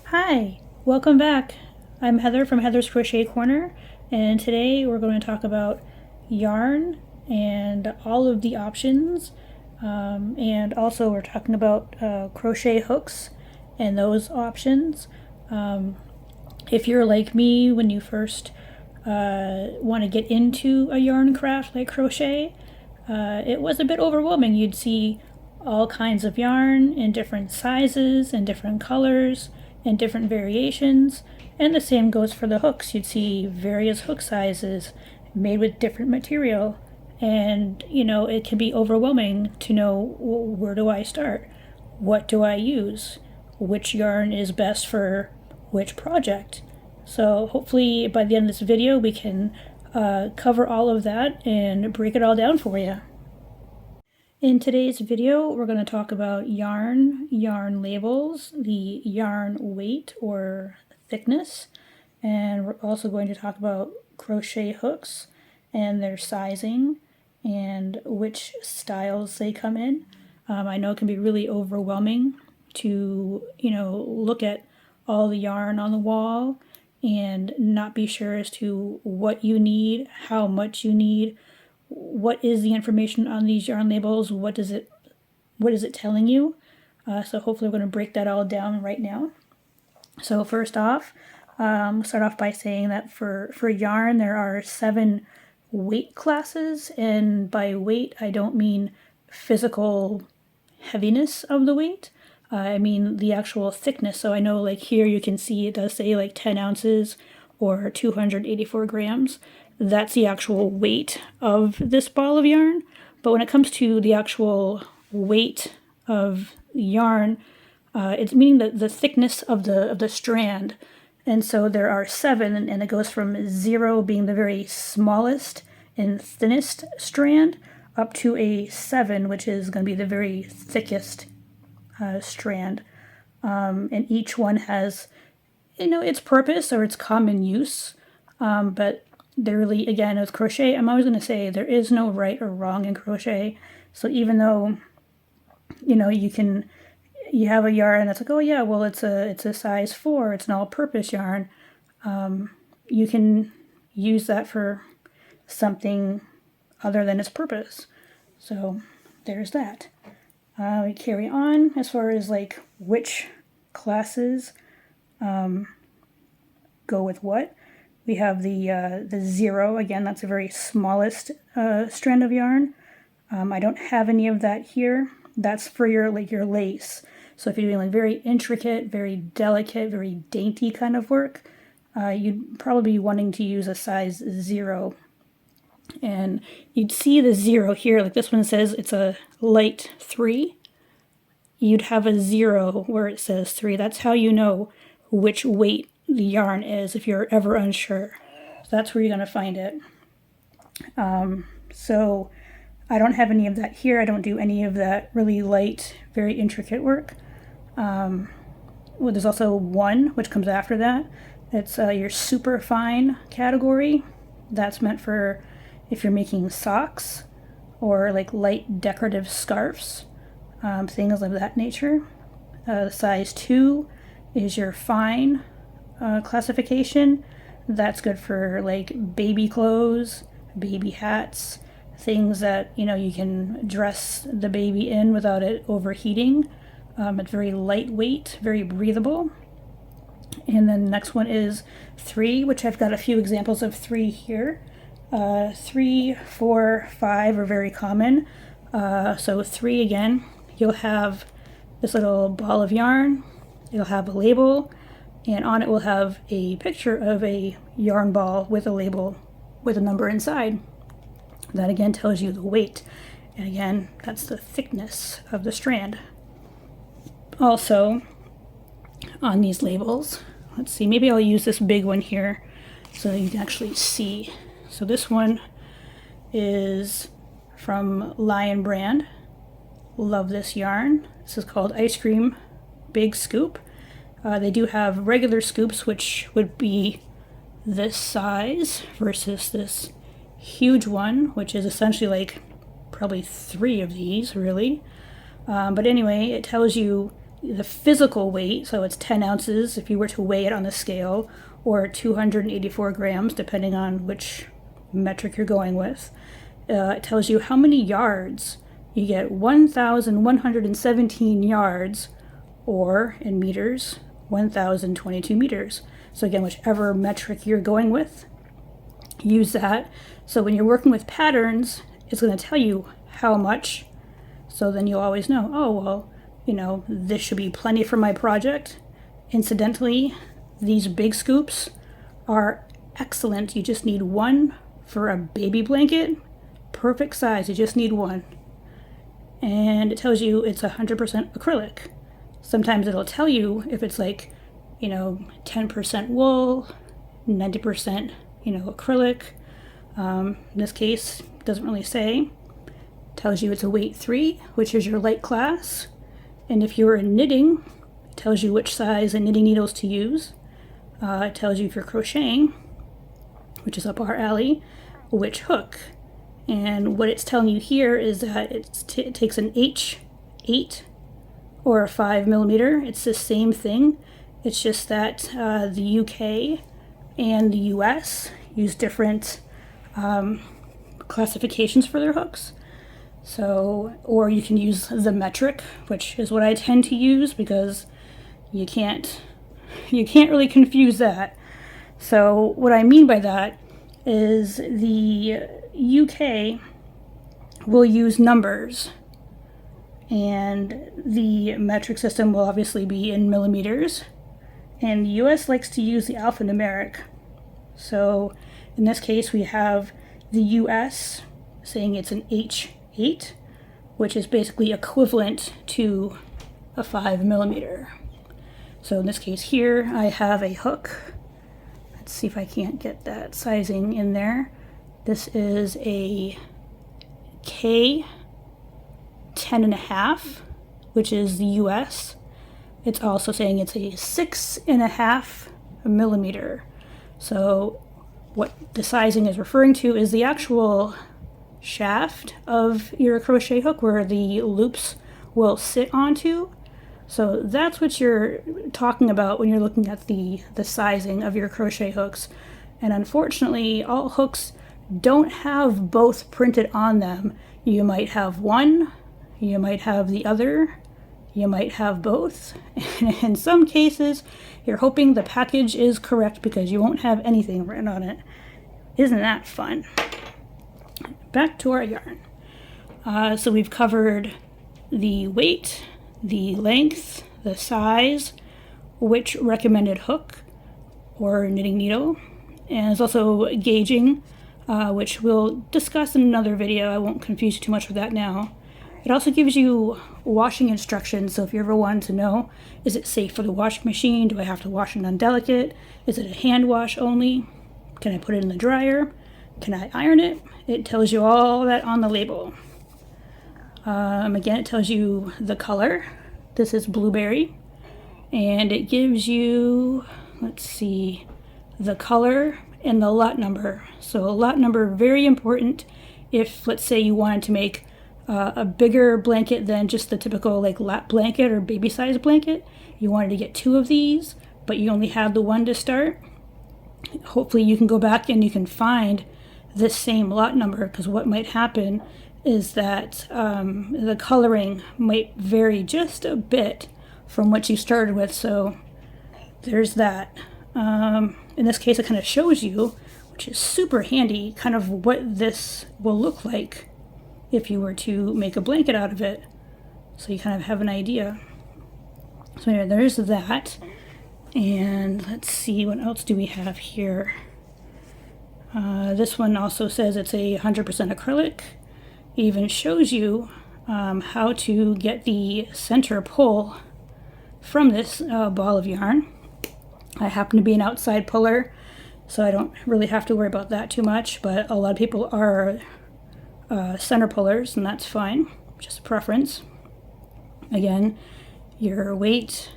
Hi, welcome back. I'm Heather from Heather's Crochet Corner, and today we're going to talk about yarn and all of the options. And also, we're talking about crochet hooks and those options. If you're like me, when you first want to get into a yarn craft like crochet, it was a bit overwhelming. You'd see all kinds of yarn in different sizes and different colors and different variations, and the same goes for the hooks. You'd see various hook sizes made with different material, and it can be overwhelming to know, where do I start? What do I use? Which yarn is best for which project? So hopefully by the end of this video we can cover all of that and break it all down for you. In today's video, we're going to talk about yarn labels, the yarn weight or thickness, and we're also going to talk about crochet hooks and their sizing and which styles they come in. I know it can be really overwhelming to, look at all the yarn on the wall and not be sure as to what you need, how much you need, what is the information on these yarn labels, what is it telling you. So hopefully we're going to break that all down right now. So first off, start off by saying that for yarn there are 7 weight classes, and by weight I don't mean physical heaviness of the weight. I mean the actual thickness. So I know, like here you can see it does say like 10 ounces or 284 grams. That's the actual weight of this ball of yarn. But when it comes to the actual weight of yarn, it's meaning the thickness of the strand. And so there are 7, and it goes from 0 being the very smallest and thinnest strand up to a 7, which is going to be the very thickest strand. And each one has, its purpose or its common use. But there really, again, with crochet, I'm always going to say there is no right or wrong in crochet. So even though, you have a yarn that's like, oh yeah, well it's a size 4, it's an all-purpose yarn, you can use that for something other than its purpose. So there's that. We carry on as far as like which classes go with what. We have the 0, again, that's the very smallest strand of yarn. I don't have any of that here. That's for your lace. So if you're doing like very intricate, very delicate, very dainty kind of work, you'd probably be wanting to use a size 0. And you'd see the 0 here, like this one says it's a light 3. You'd have a 0 where it says 3. That's how you know which weight the yarn is if you're ever unsure. So that's where you're going to find it. So I don't have any of that here. I don't do any of that really light, very intricate work. Well, there's also 1, which comes after that. It's your super fine category. That's meant for if you're making socks or like light decorative scarves, things of that nature. Size 2 is your fine classification. That's good for like baby clothes, baby hats, things that you can dress the baby in without it overheating. It's very lightweight, very breathable. And then the next one is 3, which I've got a few examples of 3 here. 3, 4, 5 are very common. So 3, again, you'll have this little ball of yarn, it'll have a label, and on it will have a picture of a yarn ball with a label with a number inside. That again tells you the weight, and again, that's the thickness of the strand. Also, on these labels, let's see, maybe I'll use this big one here so that you can actually see. So this one is from Lion brand. Love this yarn. This is called Ice Cream Big Scoop. They do have regular scoops, which would be this size, versus this huge one, which is essentially like probably 3 of these, really. But anyway, it tells you the physical weight, so it's 10 ounces if you were to weigh it on the scale, or 284 grams, depending on which metric you're going with. It tells you how many yards. You get 1,117 yards, or in meters, 1,022 meters. So again, whichever metric you're going with, use that. So when you're working with patterns, it's going to tell you how much. So then you'll always know, oh, well, you know, this should be plenty for my project. Incidentally, these big scoops are excellent. You just need one for a baby blanket. Perfect size. You just need one. And it tells you it's 100% acrylic. Sometimes it'll tell you if it's like, you know, 10% wool, 90%, you know, acrylic. In this case, it doesn't really say. It tells you it's a weight 3, which is your light class. And if you're knitting, it tells you which size of knitting needles to use. It tells you if you're crocheting, which is up our alley, which hook. And what it's telling you here is that it takes an H8 or a 5mm. It's the same thing. It's just that the UK and the US use different classifications for their hooks. So, or you can use the metric, which is what I tend to use because you can't really confuse that. So what I mean by that is the UK will use numbers, and the metric system will obviously be in millimeters, and the US likes to use the alphanumeric. So in this case we have the US saying it's an H8, which is basically equivalent to a 5mm. So in this case here I have a hook. Let's see if I can't get that sizing in there. This is a K 10.5, which is the US. It's also saying it's a 6.5mm. So what the sizing is referring to is the actual shaft of your crochet hook where the loops will sit onto. So that's what you're talking about when you're looking at the sizing of your crochet hooks. And unfortunately, all hooks don't have both printed on them. You might have one, you might have the other, you might have both. And in some cases, you're hoping the package is correct because you won't have anything written on it. Isn't that fun? Back to our yarn. So we've covered the weight, the length, the size, which recommended hook or knitting needle, and it's also gauging, which we'll discuss in another video. I won't confuse you too much with that now. It also gives you washing instructions, so if you ever wanted to know, is it safe for the washing machine? Do I have to wash it on delicate? Is it a hand wash only? Can I put it in the dryer? Can I iron it? It tells you all that on the label. Again, it tells you the color. This is blueberry, and it gives you, let's see, the color and the lot number. So a lot number, very important if, let's say, you wanted to make a bigger blanket than just the typical like lap blanket or baby size blanket. You wanted to get 2 of these, but you only have the one to start. Hopefully you can go back and you can find this same lot number, because what might happen is that the coloring might vary just a bit from what you started with. So there's that. In this case, it kind of shows you, which is super handy, kind of what this will look like if you were to make a blanket out of it. So you kind of have an idea. So anyway, there's that. And let's see, what else do we have here? This one also says it's a 100% acrylic. It even shows you how to get the center pull from this ball of yarn. I happen to be an outside puller, so I don't really have to worry about that too much, but a lot of people are center pullers, and that's fine, just a preference. Again, your weight,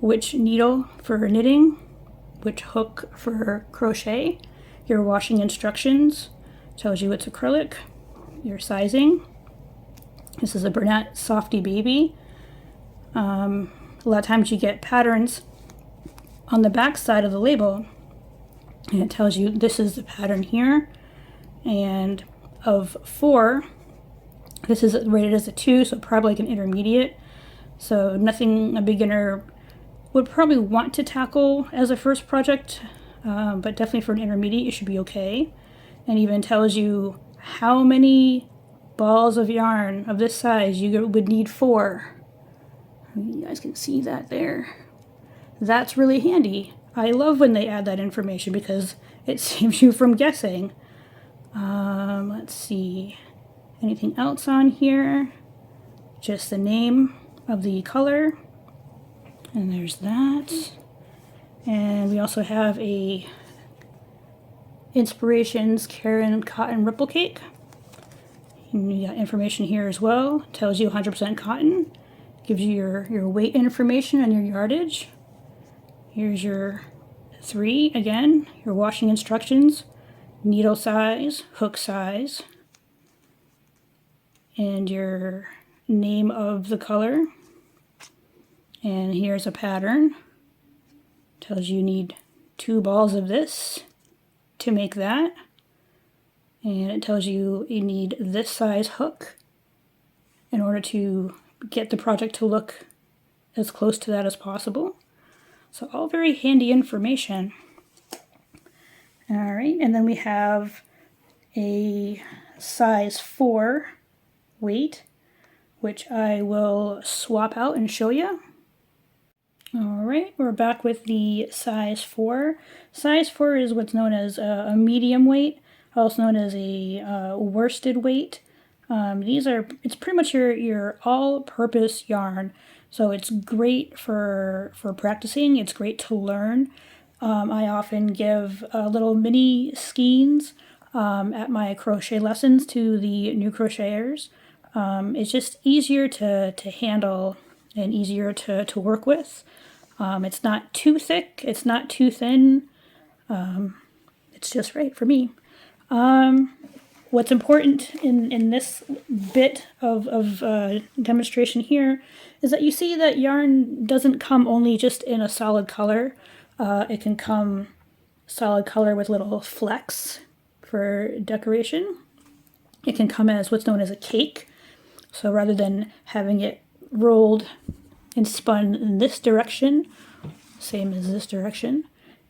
which needle for knitting, which hook for crochet, your washing instructions, tells you it's acrylic, your sizing. This is a Bernat Softy Baby. a lot of times you get patterns on the back side of the label, and it tells you this is the pattern here, and of 4, this is rated as a 2, so probably like an intermediate. So nothing a beginner would probably want to tackle as a first project, but definitely for an intermediate, it should be okay. And even tells you how many balls of yarn of this size you would need for. You guys can see that there. That's really handy. I love when they add that information because it saves you from guessing. Let's see. Anything else on here? Just the name of the color. And there's that. And we also have a Inspirations Karen Cotton Ripple Cake. And you got information here as well. Tells you 100% cotton. Gives you your weight information and your yardage. Here's your 3 again. Your washing instructions. Needle size, hook size, and your name of the color. And here's a pattern. Tells you need 2 balls of this to make that. And it tells you you need this size hook in order to get the project to look as close to that as possible. So all very handy information. All right, and then we have a size 4 weight, which I will swap out and show you. All right, we're back with the size 4. Size 4 is what's known as a medium weight, also known as a worsted weight. It's pretty much your all-purpose yarn. So it's great for practicing. It's great to learn. I often give little mini skeins at my crochet lessons to the new crocheters. It's just easier to handle and easier to work with. It's not too thick, it's not too thin. It's just right for me. What's important in this bit of demonstration here is that you see that yarn doesn't come only just in a solid color. It can come solid color with little flecks for decoration. It can come as what's known as a cake. So rather than having it rolled and spun in this direction, same as this direction,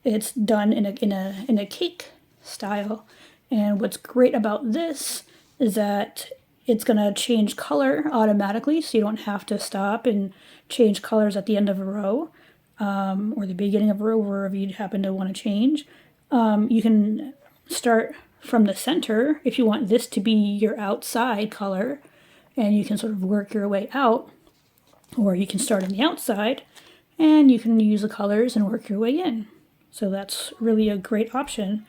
it's done in a cake style. And what's great about this is that it's going to change color automatically, so you don't have to stop and change colors at the end of a row. Or the beginning of a row, wherever you happen to want to change. You can start from the center if you want this to be your outside color, and you can sort of work your way out, or you can start on the outside and you can use the colors and work your way in. So that's really a great option.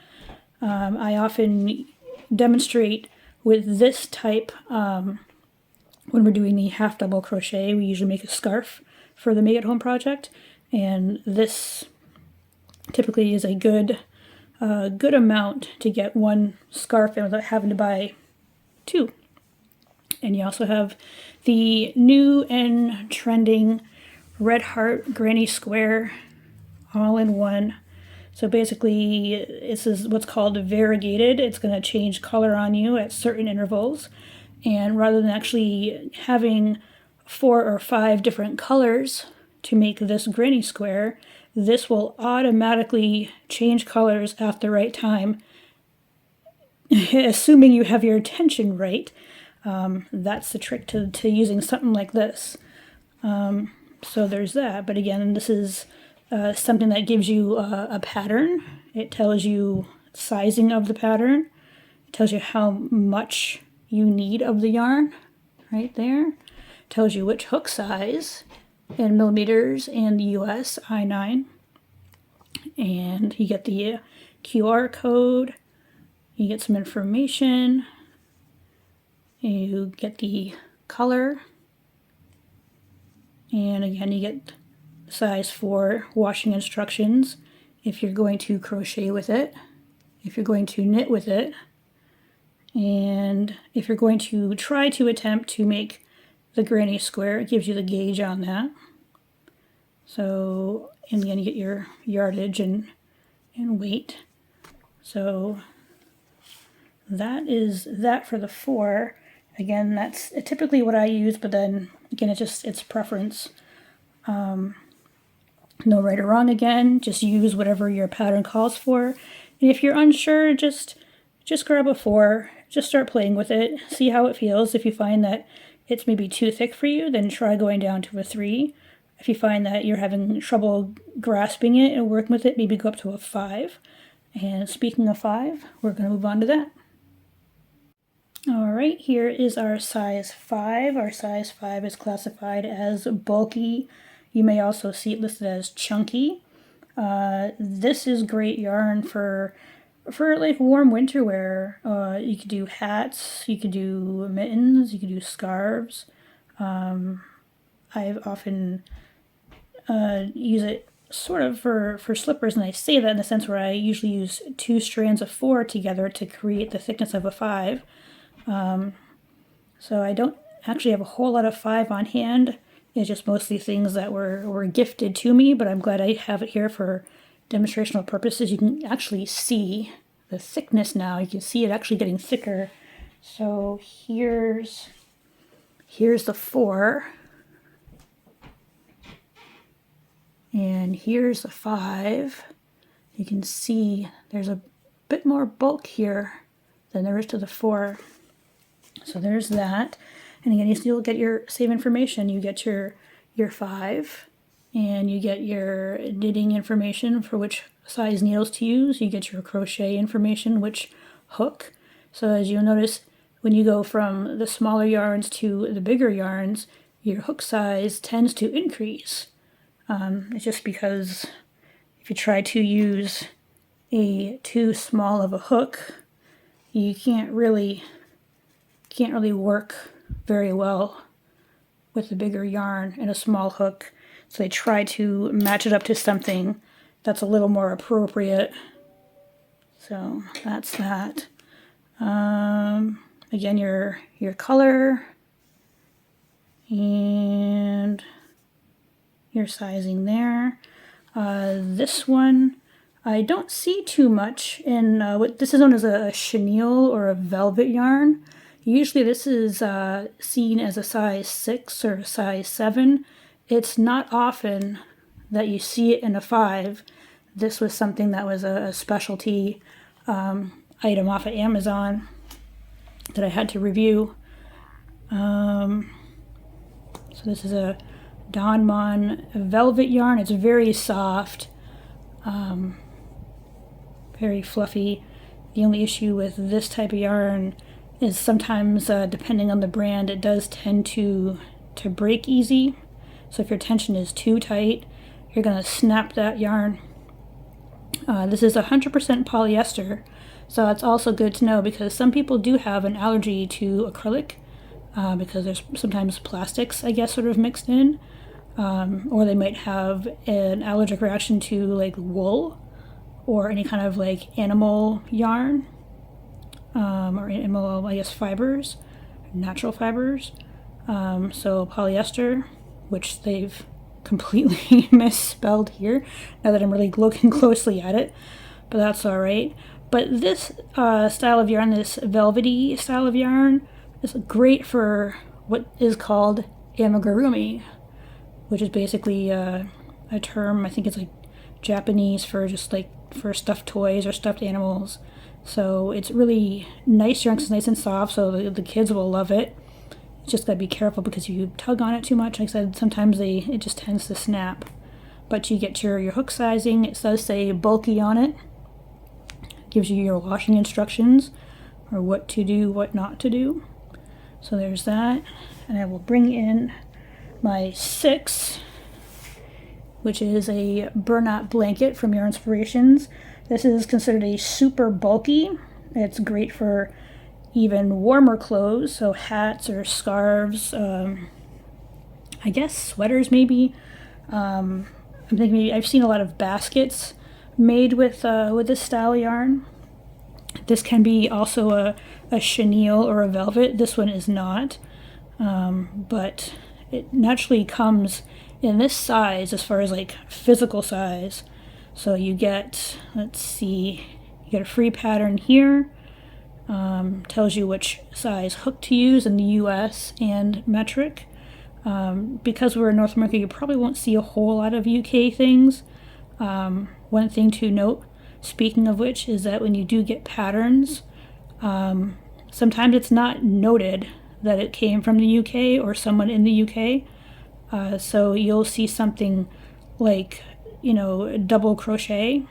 I often demonstrate with this type when we're doing the half double crochet. We usually make a scarf for the Make at Home project. And this typically is a good amount to get one scarf in without having to buy 2. And you also have the new and trending Red Heart Granny Square all-in-one. So basically, this is what's called variegated. It's going to change color on you at certain intervals. And rather than actually having 4 or 5 different colors to make this granny square, this will automatically change colors at the right time, assuming you have your tension right. That's the trick to using something like this. So there's that. But again, this is something that gives you a pattern. It tells you sizing of the pattern. It tells you how much you need of the yarn right there. It tells you which hook size in millimeters and the US I9. And you get the QR code, you get some information, you get the color, and again you get size 4 washing instructions if you're going to crochet with it, if you're going to knit with it, and if you're going to try to attempt to make the granny square, it gives you the gauge on that. So, and then you get your yardage and weight. So that is that for the 4. Again, that's typically what I use, but then again, it's preference. No right or wrong again, just use whatever your pattern calls for. And if you're unsure, just grab a 4, just start playing with it, see how it feels. If you find that it's maybe too thick for you, then try going down to a 3. If you find that you're having trouble grasping it and working with it, maybe go up to a 5. And speaking of 5, we're going to move on to that. All right, here is our size 5. Our size 5 is classified as bulky. You may also see it listed as chunky. This is great yarn for like warm winter wear. You could do hats, you could do mittens, you could do scarves. I've often use it sort of for slippers, and I say that in the sense where I usually use 2 strands of 4 together to create the thickness of a 5. So I don't actually have a whole lot of 5 on hand. It's just mostly things that were gifted to me, but I'm glad I have it here for demonstrational purposes. You can actually see the thickness now. You can see it actually getting thicker. So here's the 4. And here's the 5. You can see there's a bit more bulk here than there is to the 4. So there's that. And again, you still get your same information. You get your 5, and you get your knitting information for which size needles to use. You get your crochet information, which hook. So as you'll notice, when you go from the smaller yarns to the bigger yarns, your hook size tends to increase. It's just because if you try to use a too small of a hook, you can't really work very well with the bigger yarn and a small hook. So they try to match it up to something that's a little more appropriate. So that's that. Again, your color and your sizing there. This one I don't see too much in what this is known as a chenille or a velvet yarn. Usually this is seen as a size 6 or a size 7. It's not often that you see it in a 5. This was something that was a specialty item off of Amazon that I had to review. So this is a Don Mon velvet yarn. It's very soft, very fluffy. The only issue with this type of yarn is sometimes, depending on the brand, it does tend to break easy. So if your tension is too tight, you're going to snap that yarn. This is 100% polyester, so that's also good to know because some people do have an allergy to acrylic because there's sometimes plastics, I guess, sort of mixed in. Or they might have an allergic reaction to like wool or any kind of like animal yarn. Or animal, I guess, fibers, natural fibers. So polyester, which they've completely misspelled here, now that I'm really looking closely at it, but that's all right. But this style of yarn, this velvety style of yarn, is great for what is called amigurumi, which is basically a term, I think it's like Japanese for just like for stuffed toys or stuffed animals. So it's really nice yarn, it's nice and soft, so the kids will love it. It's just gotta be careful because if you tug on it too much, like I said, sometimes it just tends to snap. But you get your hook sizing. It does say bulky on it. It gives you your washing instructions or what to do, what not to do. So there's that. And I will bring in my 6, which is a burlap blanket from Yarn Inspirations. This is considered a super bulky. It's great for even warmer clothes, so hats or scarves, I guess sweaters maybe. I'm thinking maybe I've seen a lot of baskets made with this style yarn. This can be also a chenille or a velvet. This one is not, but it naturally comes in this size as far as like physical size. So you get, let's see, you get a free pattern here. Tells you which size hook to use in the US and metric. Because we're in North America, you probably won't see a whole lot of UK things. One thing to note, speaking of which, is that when you do get patterns, sometimes it's not noted that it came from the UK or someone in the UK. So you'll see something like, double crochet,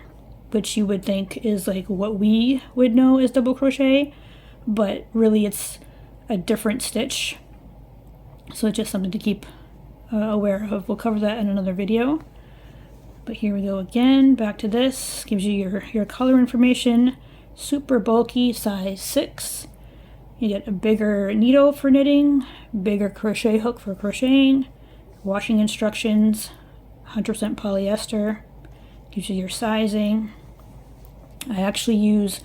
which you would think is like what we would know as double crochet, but really it's a different stitch. So it's just something to keep aware of. We'll cover that in another video. But here we go again, back to this. Gives you your color information. Super bulky, size 6. You get a bigger needle for knitting, bigger crochet hook for crocheting, washing instructions, 100% polyester. Gives you your sizing. I actually use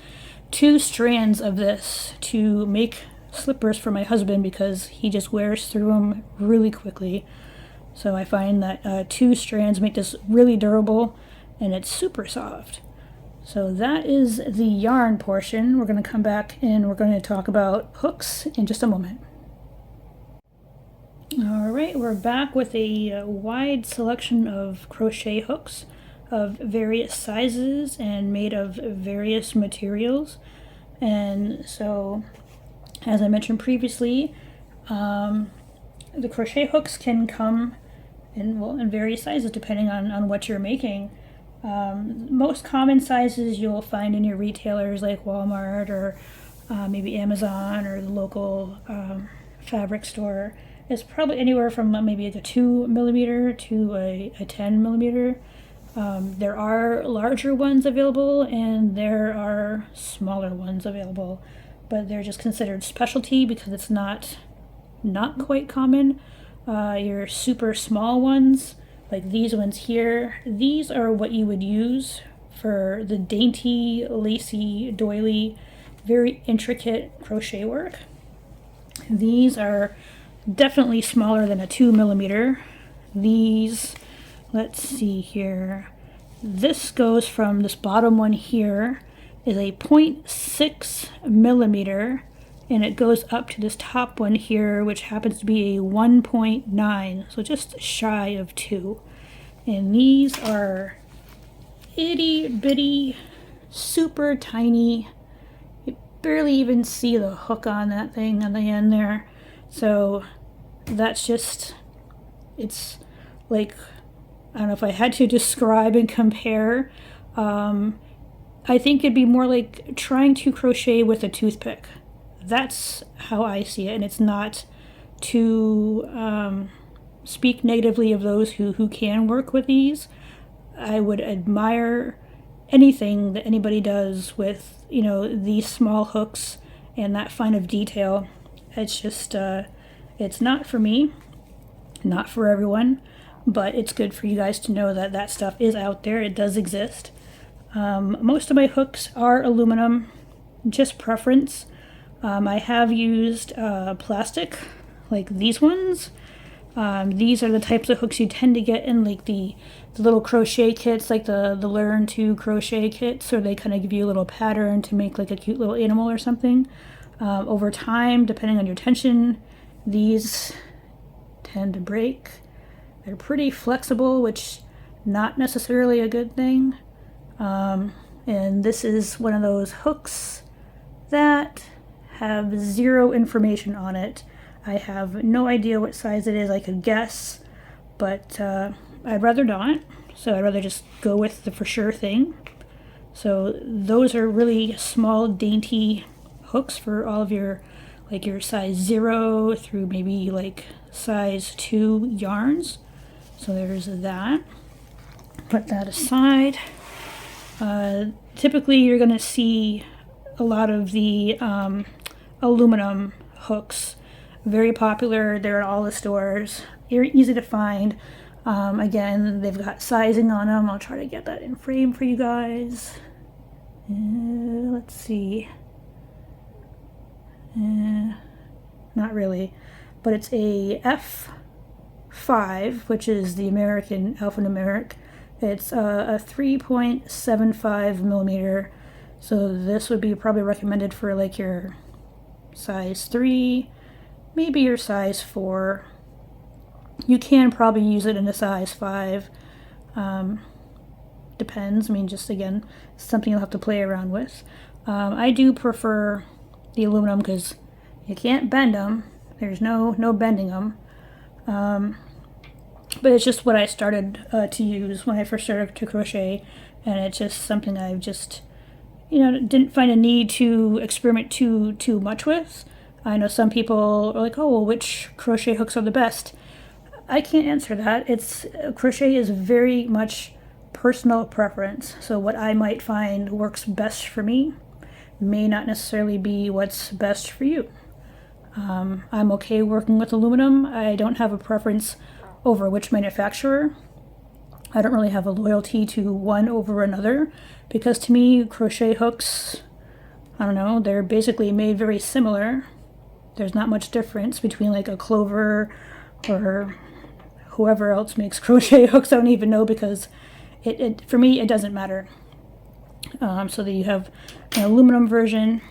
2 strands of this to make slippers for my husband because he just wears through them really quickly. So I find that 2 strands make this really durable and it's super soft. So that is the yarn portion. We're going to come back and we're going to talk about hooks in just a moment. Alright, we're back with a wide selection of crochet hooks of various sizes and made of various materials. And so, as I mentioned previously, the crochet hooks can come in various sizes depending on what you're making. Most common sizes you'll find in your retailers like Walmart or maybe Amazon or the local fabric store is probably anywhere from maybe like a 2mm to a 10mm. There are larger ones available and there are smaller ones available, but they're just considered specialty because it's not quite common. Your super small ones, like these ones here, these are what you would use for the dainty, lacy, doily, very intricate crochet work. These are definitely smaller than a 2mm. These, let's see here, this goes from this bottom one here is a 0.6mm, and it goes up to this top one here, which happens to be a 1.9, so just shy of 2. And these are itty bitty, super tiny. You barely even see the hook on that thing on the end there. So that's just, it's like, I don't know if I had to describe and compare, I think it'd be more like trying to crochet with a toothpick. That's how I see it, and it's not to speak negatively of those who can work with these. I would admire anything that anybody does with, these small hooks and that fine of detail. It's just, it's not for me, not for everyone, but it's good for you guys to know that that stuff is out there. It does exist. Most of my hooks are aluminum, just preference. I have used plastic, like these ones. These are the types of hooks you tend to get in like the little crochet kits, like the Learn to Crochet kits, or they kind of give you a little pattern to make like a cute little animal or something. Over time, depending on your tension, these tend to break. They're pretty flexible, which not necessarily a good thing. And this is one of those hooks that have zero information on it. I have no idea what size it is. I could guess, but I'd rather not. So I'd rather just go with the for sure thing. So those are really small, dainty hooks for all of your, like your size 0 through maybe like size 2 yarns. So there's that. Put that aside. Typically you're going to see a lot of the aluminum hooks. Very popular. They're at all the stores. They're easy to find. Again, they've got sizing on them. I'll try to get that in frame for you guys. Let's see. Not really. But it's a F 5, which is the American alphanumeric. It's a 3.75 millimeter. So this would be probably recommended for like your size 3, maybe your size 4. You can probably use it in a size 5. Depends. I mean, just again, something you'll have to play around with. I do prefer the aluminum because you can't bend them. There's no bending them. But it's just what I started to use when I first started to crochet, and it's just something I've just, didn't find a need to experiment too much with. I know some people are like, oh, well, which crochet hooks are the best? I can't answer that. Crochet is very much personal preference. So what I might find works best for me may not necessarily be what's best for you. I'm okay working with aluminum. I don't have a preference over which manufacturer. I don't really have a loyalty to one over another because to me, crochet hooks, I don't know, they're basically made very similar. There's not much difference between like a Clover or whoever else makes crochet hooks. I don't even know because for me, it doesn't matter. So that you have an aluminum version.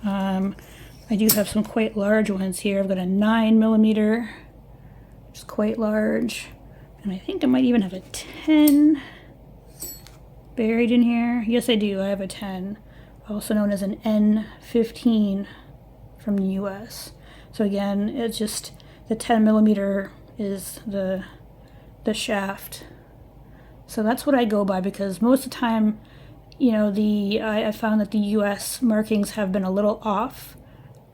I do have some quite large ones here. I've got a 9 millimeter, which is quite large. And I think I might even have a 10 buried in here. Yes, I do. I have a 10, also known as an N15 from the US. So again, it's just the 10 millimeter is the shaft. So that's what I go by because most of the time, I found that the US markings have been a little off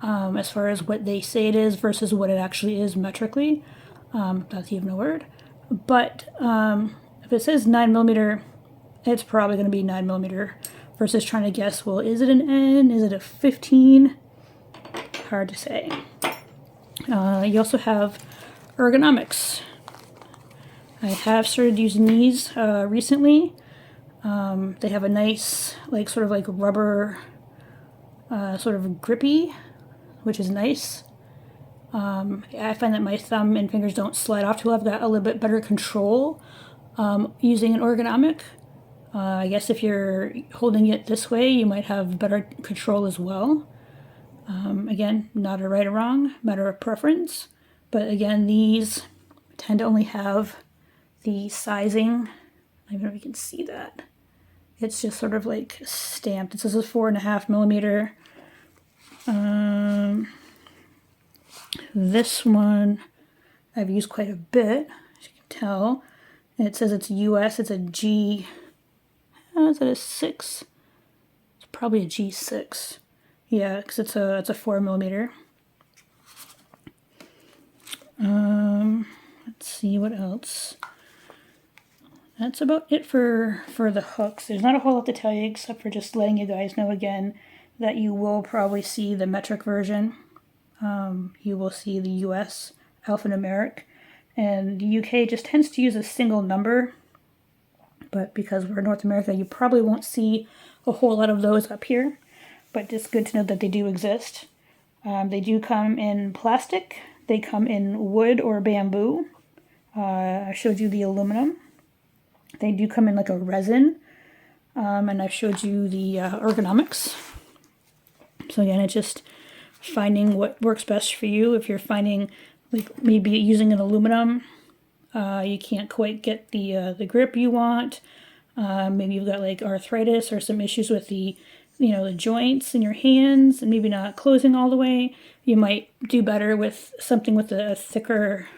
as far as what they say it is versus what it actually is metrically. That's even a word. But if it says 9 millimeter, it's probably going to be 9 millimeter versus trying to guess, well, is it an N? Is it a 15? Hard to say. You also have ergonomics. I have started using these recently. They have a nice, sort of like rubber, sort of grippy, which is nice. I find that my thumb and fingers don't slide off till I've got a little bit better control using an ergonomic. I guess if you're holding it this way, you might have better control as well. Again, not a right or wrong, matter of preference. But again, these tend to only have the sizing. I don't know if you can see that. It's just sort of like stamped. It says it's 4.5 millimeter. This one I've used quite a bit, as you can tell. And it says it's US. It's a G. Is it a 6? It's probably a G6. Yeah, because it's a 4 millimeter. Let's see what else. That's about it for the hooks. There's not a whole lot to tell you except for just letting you guys know again that you will probably see the metric version. You will see the US alphanumeric, and the UK just tends to use a single number. But because we're in North America, you probably won't see a whole lot of those up here. But it's good to know that they do exist. They do come in plastic. They come in wood or bamboo. I showed you the aluminum. They do come in like a resin. And I've showed you the ergonomics. So again, it's just finding what works best for you. If you're finding like maybe using an aluminum, you can't quite get the grip you want. Maybe you've got like arthritis or some issues with the joints in your hands and maybe not closing all the way. You might do better with something with a thicker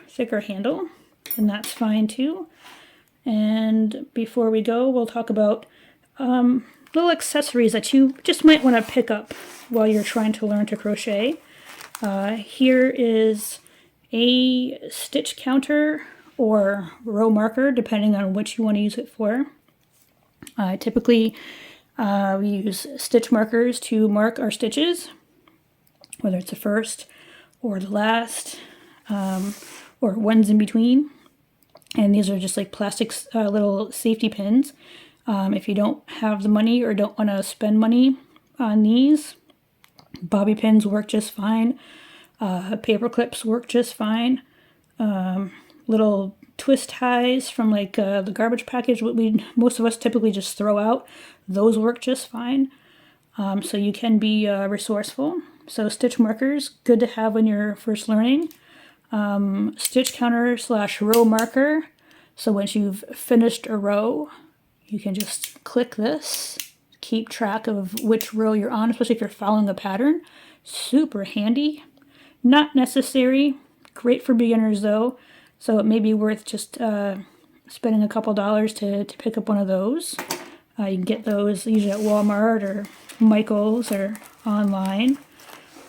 handle, and that's fine too. And before we go, we'll talk about little accessories that you just might want to pick up while you're trying to learn to crochet. Here is a stitch counter or row marker, depending on what you want to use it for. Typically, we use stitch markers to mark our stitches, whether it's the first or the last, or ones in between. And these are just like plastic little safety pins. If you don't have the money or don't want to spend money on these, bobby pins work just fine. Paper clips work just fine. little twist ties from like the garbage package, what most of us typically just throw out. Those work just fine. So you can be resourceful. So stitch markers, good to have when you're first learning. Stitch counter / row marker. So once you've finished a row, you can just click this, keep track of which row you're on, especially if you're following a pattern. Super handy. Not necessary. Great for beginners though. So it may be worth just spending a couple dollars to pick up one of those. You can get those usually at Walmart or Michael's or online.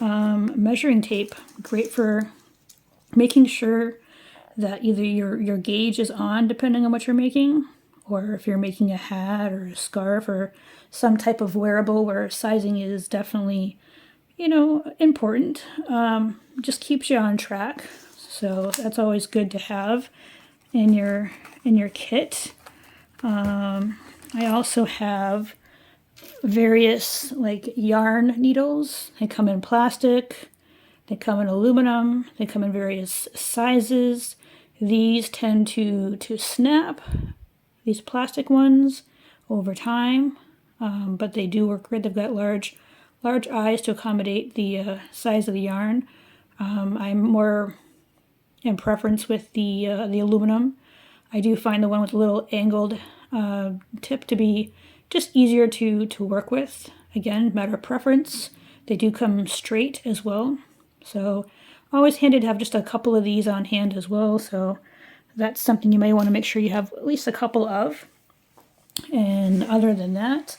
Measuring tape, great for making sure that either your gauge is on depending on what you're making, or if you're making a hat or a scarf or some type of wearable where sizing is definitely, important. Just keeps you on track. So that's always good to have in your kit. I also have various like yarn needles. They come in plastic, they come in aluminum, they come in various sizes. These tend to snap, these plastic ones, over time, but they do work great. They've got large eyes to accommodate the size of the yarn. I'm more in preference with the aluminum. I do find the one with a little angled tip to be just easier to work with. Again, matter of preference. They do come straight as well. So always handy to have just a couple of these on hand as well. So that's something you may want to make sure you have at least a couple of. And other than that,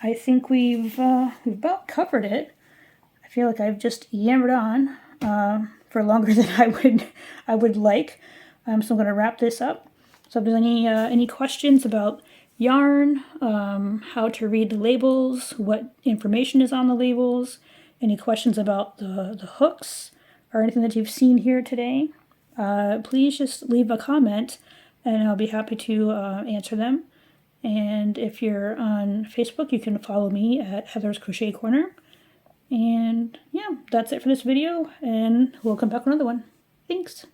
I think we've about covered it. I feel like I've just yammered on for longer than I would like. So I'm going to wrap this up. So if there's any questions about yarn, how to read the labels, what information is on the labels, any questions about the hooks or anything that you've seen here today, please just leave a comment and I'll be happy to answer them. And if you're on Facebook, you can follow me at Heather's Crochet Corner. And yeah, that's it for this video, and we'll come back with another one. Thanks.